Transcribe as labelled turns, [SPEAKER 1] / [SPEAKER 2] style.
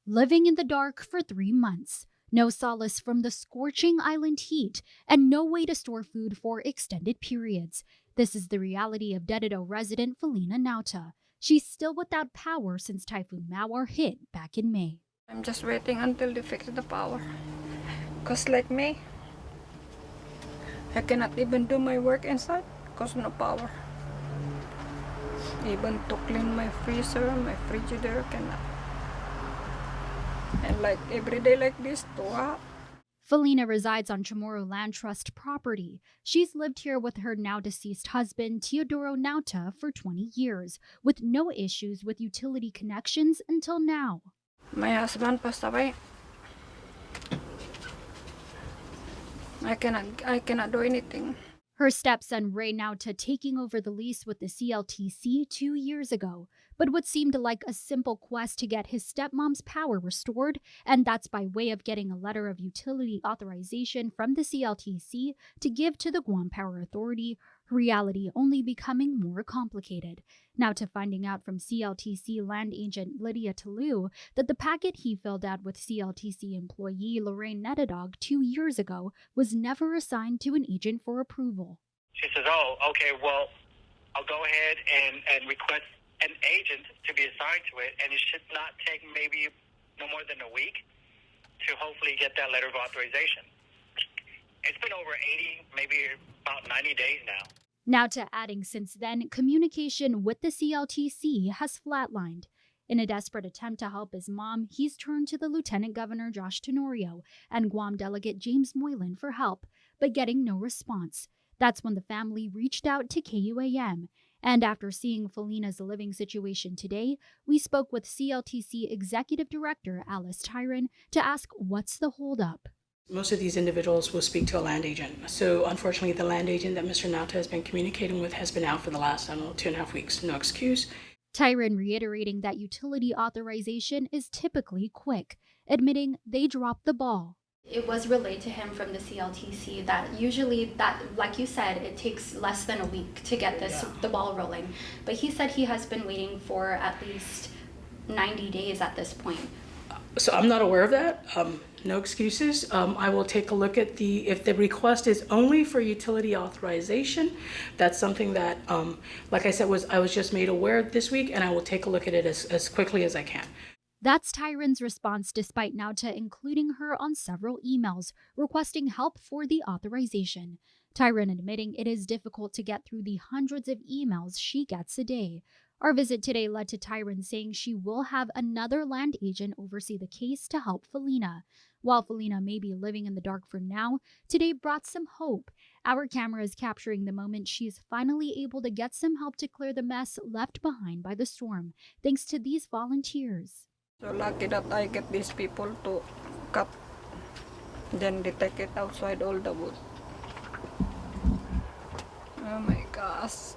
[SPEAKER 1] living in the dark for 3 months, no solace from the scorching island heat, and no way to store food for extended periods. This is the reality of Dededo resident Felina Nauta. She's still without power since Typhoon Mawar hit back in May.
[SPEAKER 2] I'm just waiting until they fix the power. Cause like me, I cannot even do my work inside cause no power. Even to clean my freezer, my frigidaire cannot. And like every day like this, too hot.
[SPEAKER 1] Felina resides on Chamorro Land Trust property. She's lived here with her now deceased husband, Teodoro Nauta, for 20 years, with no issues with utility connections until now.
[SPEAKER 2] My husband passed away. I cannot do anything.
[SPEAKER 1] Her stepson Ray Nauta taking over the lease with the CLTC 2 years ago, but what seemed like a simple quest to get his stepmom's power restored, and that's by way of getting a letter of utility authorization from the CLTC to give to the Guam Power Authority, reality only becoming more complicated. Nauta finding out from CLTC land agent Lydia Talu that the packet he filled out with CLTC employee Lorraine Netadog 2 years ago was never assigned to an agent for approval.
[SPEAKER 3] She says, oh, okay, well, I'll go ahead and request an agent to be assigned to it, and it should not take maybe no more than a week to hopefully get that letter of authorization. It's been over 80, maybe about 90 days now.
[SPEAKER 1] Nauta adding since then, communication with the CLTC has flatlined. In a desperate attempt to help his mom, he's turned to the Lieutenant Governor Josh Tenorio and Guam Delegate James Moylan for help, but getting no response. That's when the family reached out to KUAM. And after seeing Felina's living situation today, we spoke with CLTC Executive Director Alice Tyron to ask what's the holdup.
[SPEAKER 4] Most of these individuals will speak to a land agent. So unfortunately, the land agent that Mr. Nauta has been communicating with has been out for the last, 2.5 weeks. No excuse.
[SPEAKER 1] Tyron reiterating that utility authorization is typically quick, admitting they dropped the ball.
[SPEAKER 5] It was relayed to him from the CLTC that usually like you said, it takes less than a week to get the ball rolling. But he said he has been waiting for at least 90 days at this point.
[SPEAKER 4] So I'm not aware of that. No excuses. I will take a look at if the request is only for utility authorization, that's something that, like I said, I was just made aware this week, and I will take a look at it as quickly as I can.
[SPEAKER 1] That's Tyron's response despite Nauta including her on several emails requesting help for the authorization. Tyron admitting it is difficult to get through the hundreds of emails she gets a day. Our visit today led to Tyron saying she will have another land agent oversee the case to help Felina. While Felina may be living in the dark for now, today brought some hope. Our camera is capturing the moment she's finally able to get some help to clear the mess left behind by the storm, thanks to these volunteers.
[SPEAKER 2] So lucky that I get these people to cut, then they take it outside all the wood. Oh my gosh.